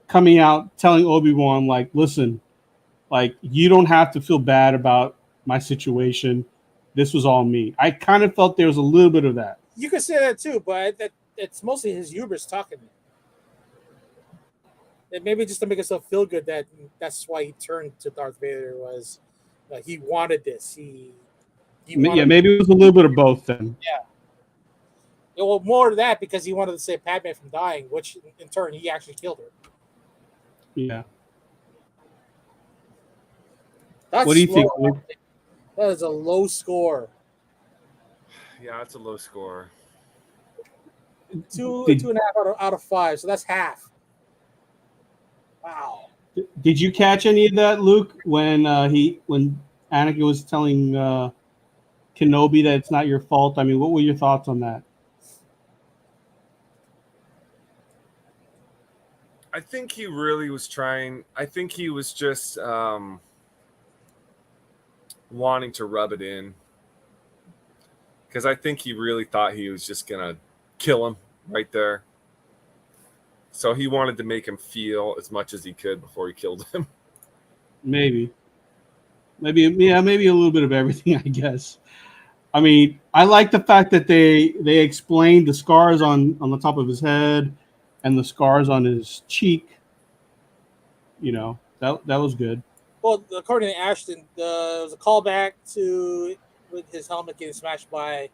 coming out telling Obi-Wan, like, listen, like, you don't have to feel bad about my situation. This was all me. I kind of felt there was a little bit of that. You could say that too, but it's mostly his hubris talking. And maybe just to make himself feel good, that's why he turned to Darth Vader, was he wanted this. Maybe it was a little bit of both then. Yeah. Well, more of that, because he wanted to save Padme from dying, which in turn he actually killed her. Yeah. That's what do you think, Luke? That is a low score. Yeah, it's a low score. 2.5 out of 5. So that's half. Wow. Did you catch any of that, Luke, when Anakin was telling Kenobi that it's not your fault? I mean, what were your thoughts on that? I think he really was trying. I think he was just wanting to rub it in, because I think he really thought he was just gonna kill him right there. So he wanted to make him feel as much as he could before he killed him. Maybe a little bit of everything, I guess. I mean, I like the fact that they explained the scars on the top of his head and the scars on his cheek. You know, that was good. Well, according to Ashton, there was a callback to with his helmet getting smashed by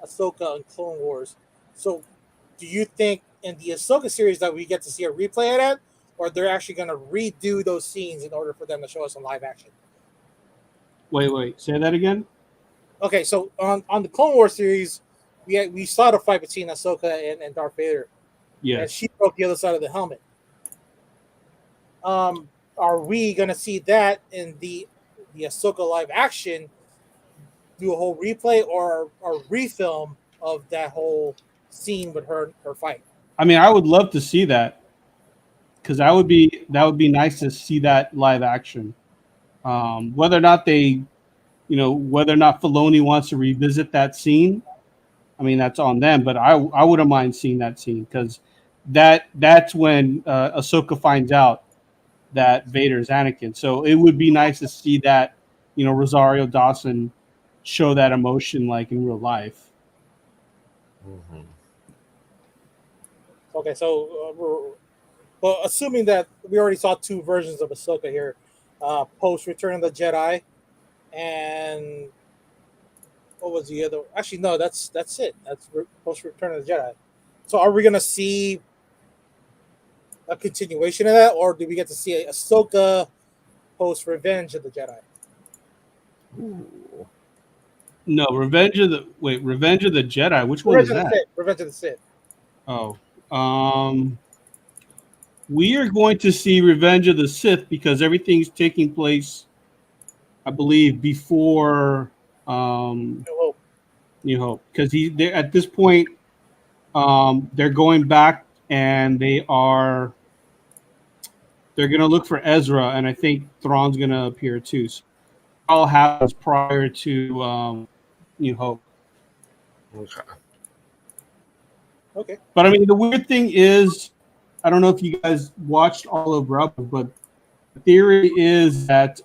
Ahsoka in Clone Wars. So, do you think in the Ahsoka series that we get to see a replay of that, or they're actually going to redo those scenes in order for them to show us in live action? Wait, say that again. Okay, so on the Clone Wars series, we saw the fight between Ahsoka and Darth Vader. Yes. And she broke the other side of the helmet. Are we going to see that in the Ahsoka live action, do a whole replay or refilm of that whole scene with her fight? I mean, I would love to see that, because that would be nice to see that live action. Whether or not whether or not Filoni wants to revisit that scene, I mean, that's on them. But I wouldn't mind seeing that scene, because that's when Ahsoka finds out that Vader's Anakin. So it would be nice to see that, Rosario Dawson show that emotion like in real life. Mm-hmm. Okay, so well, assuming that we already saw two versions of Ahsoka here, post Return of the Jedi, and what was the other? Actually, no, that's it. That's post Return of the Jedi. So, are we gonna see a continuation of that, or do we get to see Ahsoka post Revenge of the Jedi? Ooh. No, Revenge of the Jedi. Which one is that? Revenge of the Sith. Oh, we are going to see Revenge of the Sith, because everything's taking place, I believe, before New Hope. Because they're at this point, they're going back and they're going to look for Ezra, and I think Thrawn's going to appear too. So all happens prior to New Hope. Okay. But I mean, the weird thing is, I don't know if you guys watched all of Rebels, but the theory is that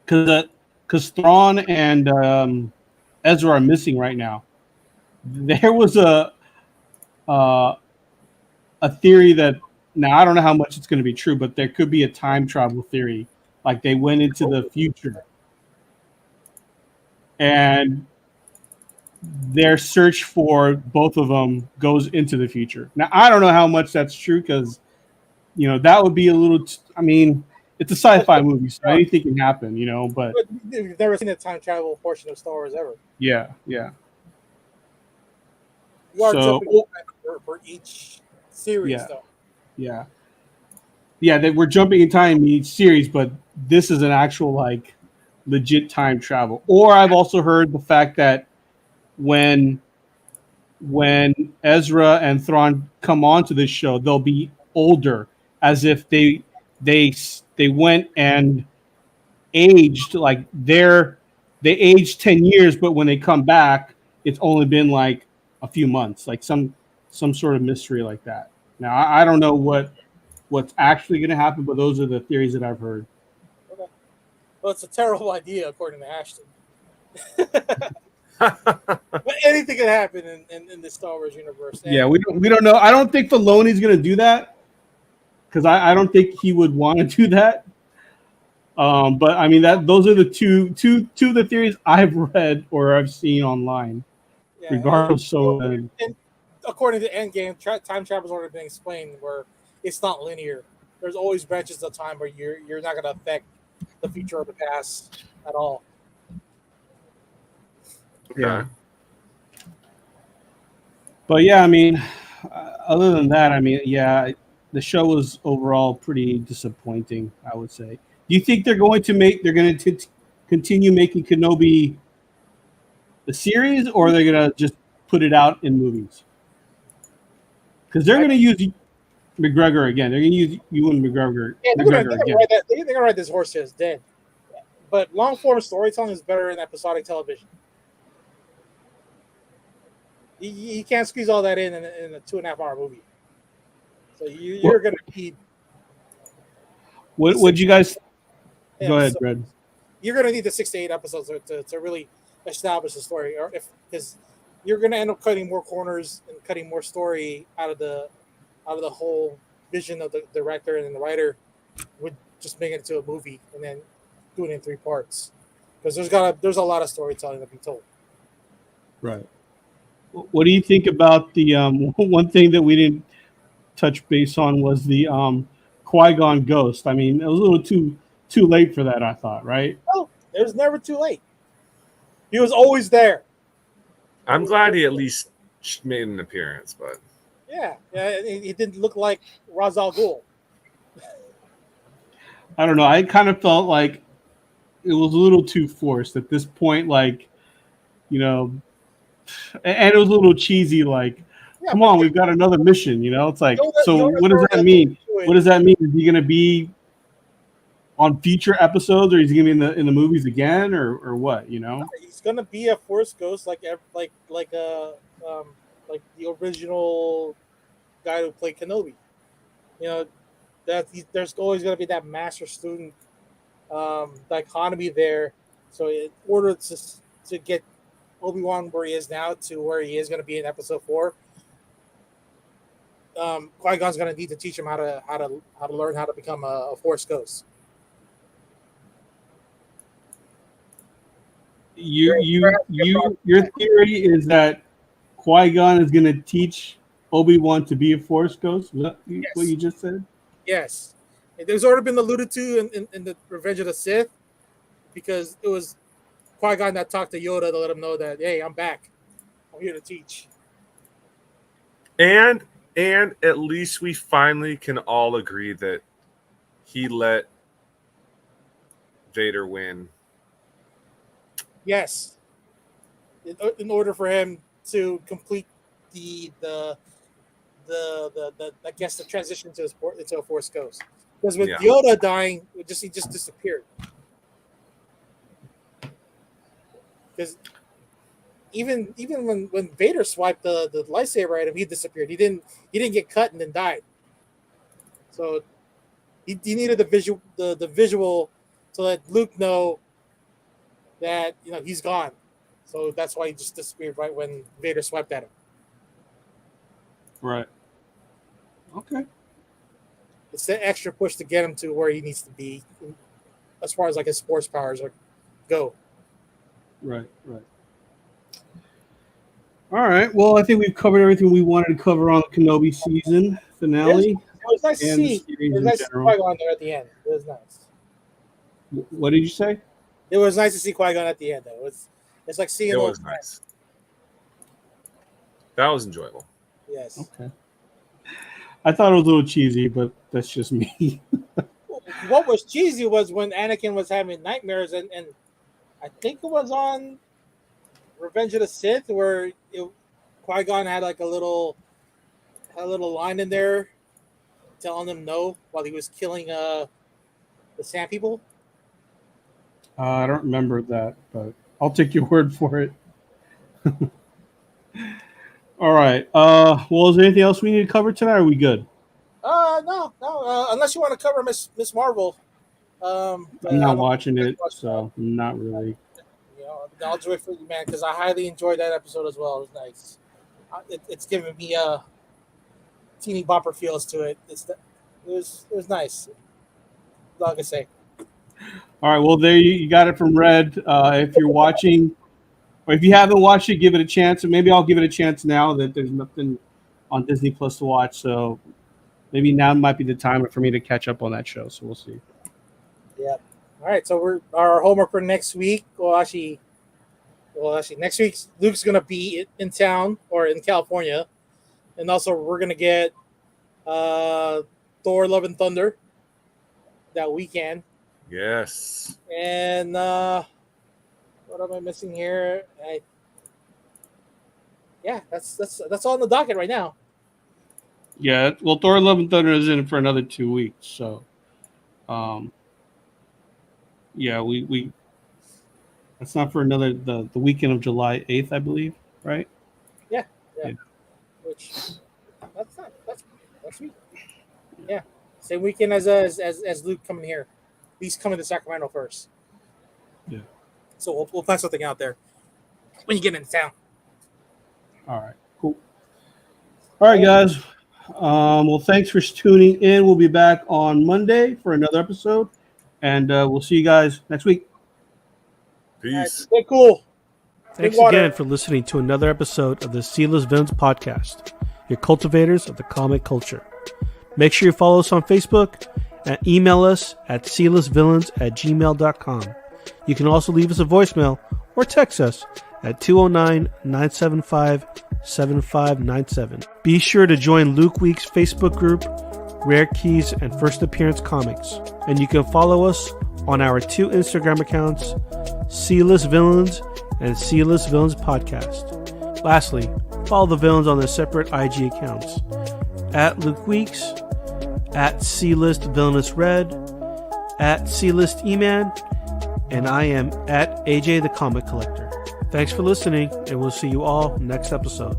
because Thrawn and Ezra are missing right now, there was a theory that, now I don't know how much it's going to be true, but there could be a time travel theory, like they went into the future and their search for both of them goes into the future. Now, I don't know how much that's true, because, that would be a little, I mean, it's a sci-fi movie, so anything can happen, but You've never seen the time travel portion of Star Wars ever. yeah. You are jumping for each series, though. Yeah, that we're jumping in time in each series, but this is an actual, like, legit time travel. Or I've also heard the fact that when Ezra and Thrawn come onto this show, they'll be older, as if they went and aged, like they aged 10 years, but when they come back, it's only been like a few months, like some sort of mystery like that. Now, I don't know what's actually going to happen, but those are the theories that I've heard. Okay. Well, it's a terrible idea, according to Ashton. But anything can happen in the Star Wars universe. And we don't know. I don't think Filoni's going to do that, because I don't think he would want to do that. But I mean, those are the two of the theories I've read or I've seen online. yeah, Regardless, and according to Endgame, time travel's already been explained, where it's not linear. There's always branches of time where you're not going to affect the future or the past at all. Yeah. But yeah, I mean, other than that, I mean, yeah, the show was overall pretty disappointing, I would say. Do you think they're going to continue making Kenobi the series, or are they going to just put it out in movies? because they're going to use McGregor again. They're going to use Ewan McGregor. Yeah, McGregor again. they're gonna ride this horse is dead. But long form storytelling is better in episodic television. You can't squeeze all that in a 2.5 hour movie. So you're going to need. What would you guys? Yeah, Go ahead, so Red. you're going to need the 6 to 8 episodes to really establish the story, or because you're going to end up cutting more corners and cutting more story out of the whole vision of the director and the writer, would just make it into a movie and then do it in 3 parts, because there's a lot of storytelling to be told. Right. What do you think about the one thing that we didn't touch base on was the Qui-Gon ghost? I mean, it was a little too late for that, I thought, right? Oh, it was never too late. He was always there. I'm glad he at least made an appearance, but Yeah, he didn't look like Ra's al Ghul. I don't know. I kind of felt like it was a little too forced at this point, like, you know, and it was a little cheesy, like, Yeah, come on, we've got another mission, you know? It's like, Yoda- so Yoda's what does that already mean? into it. What does that mean? Is he going to be on future episodes, or is he going to be in the movies again, or what, you know? He's gonna be a Force ghost like the original guy who played Kenobi. You know, there's always gonna be that master student dichotomy there. So in order to get Obi-Wan where he is now to where he is gonna be in Episode 4, Qui-Gon's gonna need to teach him how to learn how to become a Force ghost. Your theory is that Qui-Gon is going to teach Obi-Wan to be a Force ghost? Is that what you just said? Yes. There's already been alluded to in the Revenge of the Sith, because it was Qui-Gon that talked to Yoda to let him know that, hey, I'm back. I'm here to teach. and at least we finally can all agree that he let Vader win. Yes. In order for him to complete the I guess the transition into a Force ghost. Because with Yoda dying, he just disappeared. Because even when Vader swiped the lightsaber at him, he disappeared. He didn't get cut and then died. So he needed the visual to let Luke know that he's gone. So that's why he just disappeared right when Vader swiped at him. Right. Okay. It's the extra push to get him to where he needs to be, as far as like his force powers go. Right. All right. Well, I think we've covered everything we wanted to cover on the Kenobi season finale. It was nice to and see. the series It was in nice to see general. Qui-Gon there at the end. It was nice. What did you say? It was nice to see Qui-Gon at the end, though. It's like seeing It old was friends. nice. That was enjoyable. Yes. Okay. I thought it was a little cheesy, but that's just me. What was cheesy was when Anakin was having nightmares, and I think it was on Revenge of the Sith where Qui-Gon had like a little line in there telling him no while he was killing the Sand People. I don't remember that, but I'll take your word for it. All right. Well, is there anything else we need to cover tonight? Or are we good? No. Unless you want to cover Miss Marvel. I'm not watching it, so not really. I'll do it for you, man, because I highly enjoyed that episode as well. It was nice. It's giving me teeny bopper feels to it. It was nice. That's all I can say. All right. Well, there you got it from Red. If you're watching, or if you haven't watched it, give it a chance. And maybe I'll give it a chance now that there's nothing on Disney Plus to watch. So maybe now might be the time for me to catch up on that show. So we'll see. Yeah. All right. So our homework for next week. Well, actually, next week Luke's gonna be in town or in California, and also we're gonna get Thor: Love and Thunder that weekend. Yes. And what am I missing here? That's all on the docket right now. Yeah, well, Thor: Love and Thunder is in for another 2 weeks, so yeah, we that's not for another the weekend of July 8th, I believe, right? Yeah. Yeah. Which that's sweet. Yeah, same weekend as Luke coming here. He's coming to Sacramento first. Yeah. So we'll plan something out there when you get into town. All right, cool. All right, guys. Well, thanks for tuning in. We'll be back on Monday for another episode, and we'll see you guys next week. Peace. Stay cool. Thanks Drink water. again for listening to another episode of the Sealess Villains podcast, your cultivators of the comic culture. Make sure you follow us on Facebook and email us at sealessvillains@gmail.com. You can also leave us a voicemail or text us at 209-975-7597. Be sure to join Luke Week's Facebook group, Rare Keys and First Appearance Comics. And you can follow us on our 2 Instagram accounts, Sealess Villains and Sealess Villains Podcast. Lastly, follow the villains on their separate IG accounts, at Luke Weeks, at C-List Villainous Red, at C-List E-Man, and I am at AJ the Comic Collector. Thanks for listening, and we'll see you all next episode.